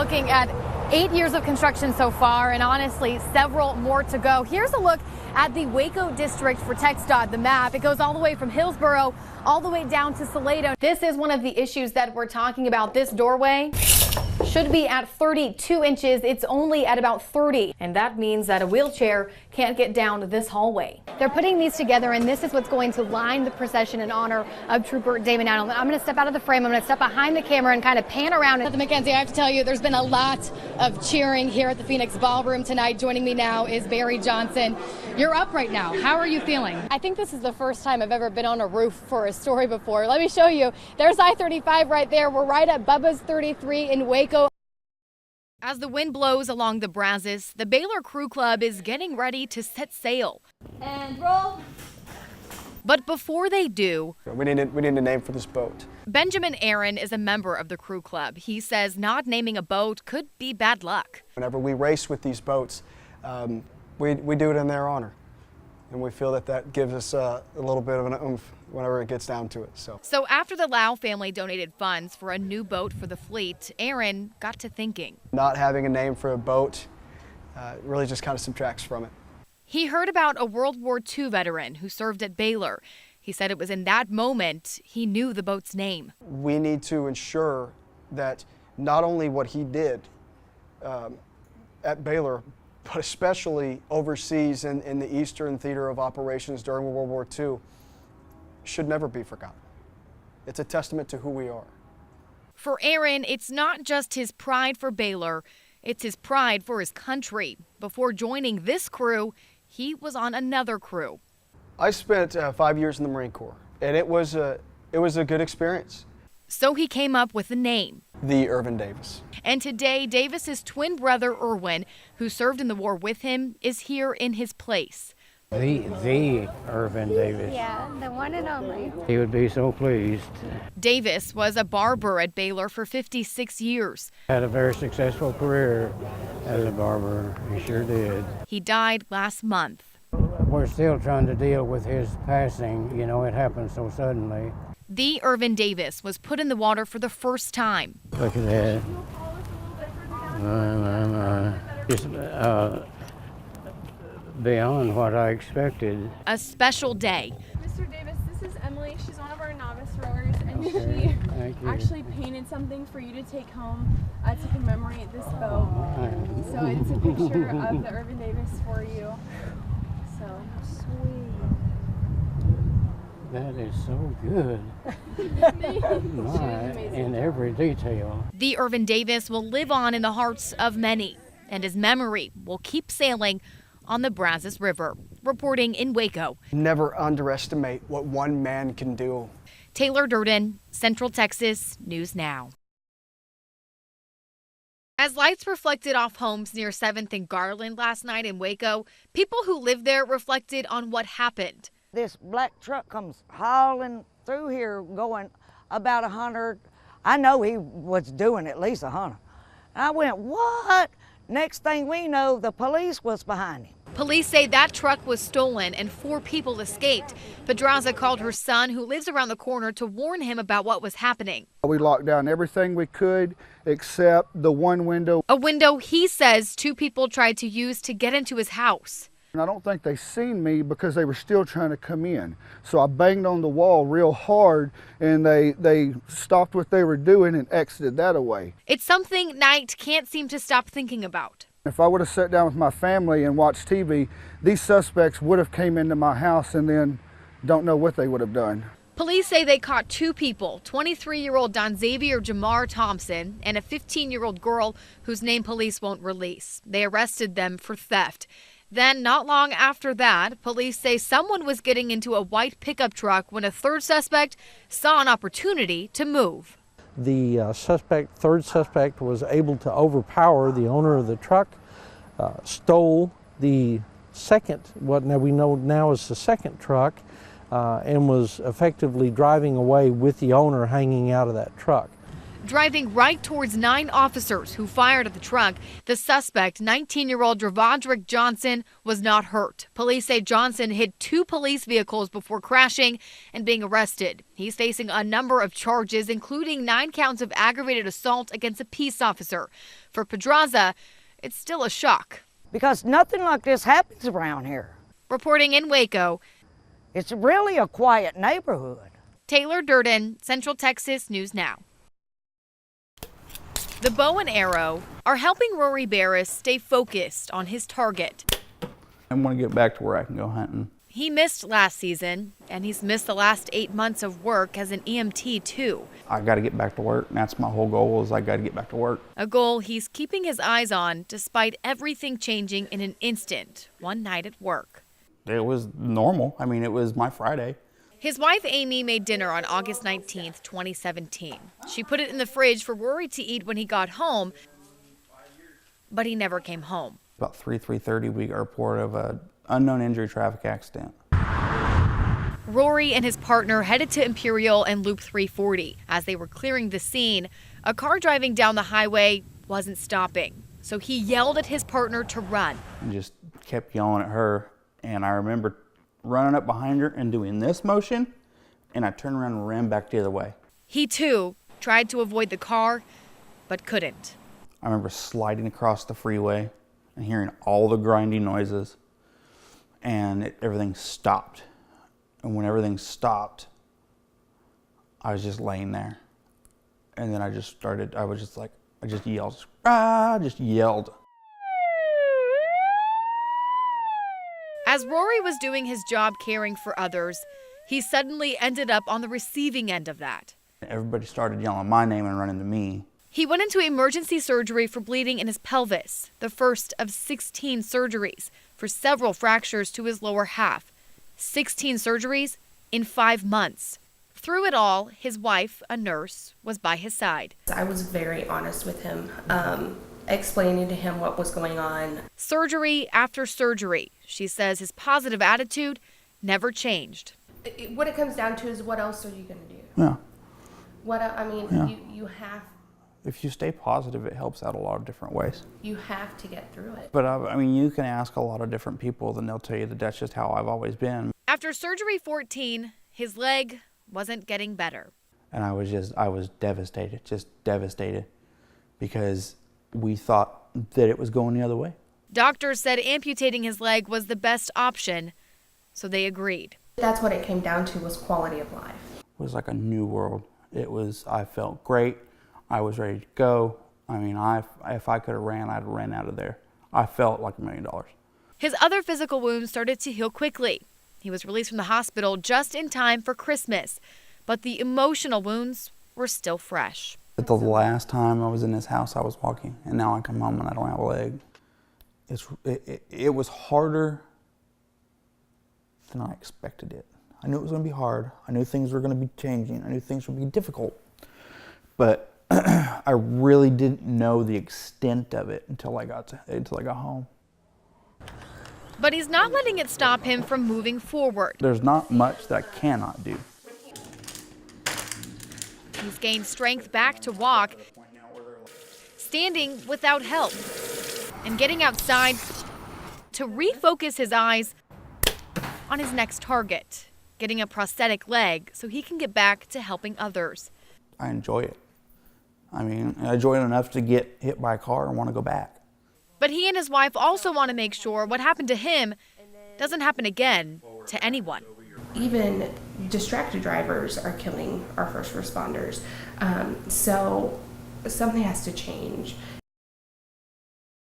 looking at 8 years of construction so far, and honestly, several more to go. Here's a look at the Waco district for TxDOT, the map. It goes all the way from Hillsborough all the way down to Salado. This is one of the issues that we're talking about. This doorway should be at 32 inches. It's only at about 30, and that means that a wheelchair can't get down this hallway. They're putting these together, and this is what's going to line the procession in honor of Trooper Damon Allen. I'm going to step out of the frame. I'm going to step behind the camera and kind of pan around. At the McKenzie, I have to tell you, there's been a lot of cheering here at the Phoenix Ballroom tonight. Joining me now is Barry Johnson. You're up right now. How are you feeling? I think this is the first time I've ever been on a roof for a story before. Let me show you. There's I-35 right there. We're right at Bubba's 33 in Waco. As the wind blows along the Brazos, the Baylor Crew Club is getting ready to set sail. And roll. But before they do, we need a name for this boat. Benjamin Aaron is a member of the Crew Club. He says not naming a boat could be bad luck. Whenever we race with these boats, we do it in their honor. And we feel that gives us a little bit of an oomph whenever it gets down to it. So after the Lau family donated funds for a new boat for the fleet, Aaron got to thinking. Not having a name for a boat really just kind of subtracts from it. He heard about a World War II veteran who served at Baylor. He said it was in that moment he knew the boat's name. We need to ensure that not only what he did at Baylor, but especially overseas in the Eastern Theater of Operations during World War II, should never be forgotten. It's a testament to who we are. For Aaron, it's not just his pride for Baylor, it's his pride for his country. Before joining this crew, he was on another crew. I spent 5 years in the Marine Corps, and it was a good experience. So he came up with a name. The Irvin Davis. And today, Davis's twin brother, Irwin, who served in the war with him, is here in his place. The Irvin Davis. Yeah, the one and only. He would be so pleased. Davis was a barber at Baylor for 56 years. Had a very successful career as a barber. He sure did. He died last month. We're still trying to deal with his passing. You know, it happened so suddenly. The Irvin Davis was put in the water for the first time. Look at that. Just beyond what I expected. A special day. Mr. Davis, this is Emily. She's one of our novice rowers, and she actually painted something for you to take home to commemorate this boat. So it's a picture of the Irvin Davis for you. So sweet. That is so good. In every detail. The Irvin Davis will live on in the hearts of many, and his memory will keep sailing on the Brazos River. Reporting in Waco. Never underestimate what one man can do. Taylor Durden, Central Texas News Now. As lights reflected off homes near 7th and Garland last night in Waco, people who lived there reflected on what happened. This black truck comes hauling through here going about 100. I know he was doing at least 100. I went, what? Next thing we know, the police was behind him. Police say that truck was stolen and 4 people escaped. Pedraza called her son, who lives around the corner, to warn him about what was happening. We locked down everything we could except the one window. A window he says 2 people tried to use to get into his house. And I don't think they seen me because they were still trying to come in. So I banged on the wall real hard, and they stopped what they were doing and exited that away. It's something Knight can't seem to stop thinking about. If I would have sat down with my family and watched TV, these suspects would have came into my house and then don't know what they would have done. Police say they caught 2 people, 23-year-old Don Xavier Jamar Thompson and a 15-year-old girl whose name police won't release. They arrested them for theft. Then, not long after that, police say someone was getting into a white pickup truck when a third suspect saw an opportunity to move. The third suspect was able to overpower the owner of the truck, stole the second, what now we know now is the second truck, and was effectively driving away with the owner hanging out of that truck. driving right towards 9 officers who fired at the truck. The suspect, 19-year-old Dravadrick Johnson, was not hurt. Police say Johnson hit 2 police vehicles before crashing and being arrested. He's facing a number of charges, including 9 counts of aggravated assault against a peace officer. For Pedraza, it's still a shock. Because nothing like this happens around here. Reporting in Waco, it's really a quiet neighborhood. Taylor Durden, Central Texas News Now. The bow and arrow are helping Rory Barris stay focused on his target. I want to get back to where I can go hunting. He missed last season, and he's missed the last 8 months of work as an EMT too. I got to get back to work, and that's my whole goal, is I got to get back to work. A goal he's keeping his eyes on despite everything changing in an instant one night at work. It was normal. I mean, it was my Friday. His wife Amy made dinner on August 19th, 2017. She put it in the fridge for Rory to eat when he got home, but he never came home. About 3:30, we got a report of an unknown injury traffic accident. Rory and his partner headed to Imperial and Loop 340. As they were clearing the scene, a car driving down the highway wasn't stopping. So he yelled at his partner to run. And just kept yelling at her. And I remember running up behind her and doing this motion, and I turned around and ran back the other way. He too tried to avoid the car, but couldn't. I remember sliding across the freeway and hearing all the grinding noises, and everything stopped. And when everything stopped, I was just laying there. And then I just yelled, just yelled. As Rory was doing his job caring for others, he suddenly ended up on the receiving end of that. Everybody started yelling my name and running to me. He went into emergency surgery for bleeding in his pelvis, the first of 16 surgeries, for several fractures to his lower half. 16 surgeries in 5 months. Through it all, his wife, a nurse, was by his side. I was very honest with him, explaining to him what was going on. Surgery after surgery. She says his positive attitude never changed. What it comes down to is, what else are you going to do? Yeah. You have. If you stay positive, it helps out a lot of different ways. You have to get through it. But I mean, you can ask a lot of different people, and they'll tell you that that's just how I've always been. After surgery 14, his leg wasn't getting better. And I was devastated, just devastated, because we thought that it was going the other way. Doctors said amputating his leg was the best option, so they agreed. That's what it came down to, was quality of life. It was like a new world. I felt great. I was ready to go. I mean, if I could have ran, I'd have ran out of there. I felt like $1 million. His other physical wounds started to heal quickly. He was released from the hospital just in time for Christmas, but the emotional wounds were still fresh. But the last time I was in this house, I was walking, and now I come home and I don't have a leg. It was harder than I expected it. I knew it was going to be hard. I knew things were going to be changing. I knew things would be difficult. But I really didn't know the extent of it until I got home. But he's not letting it stop him from moving forward. There's not much that I cannot do. He's gained strength back to walk, standing without help, and getting outside to refocus his eyes on his next target, getting a prosthetic leg so he can get back to helping others. I enjoy it. I mean, I enjoy it enough to get hit by a car and want to go back. But he and his wife also want to make sure what happened to him doesn't happen again to anyone. Even distracted drivers are killing our first responders. So something has to change.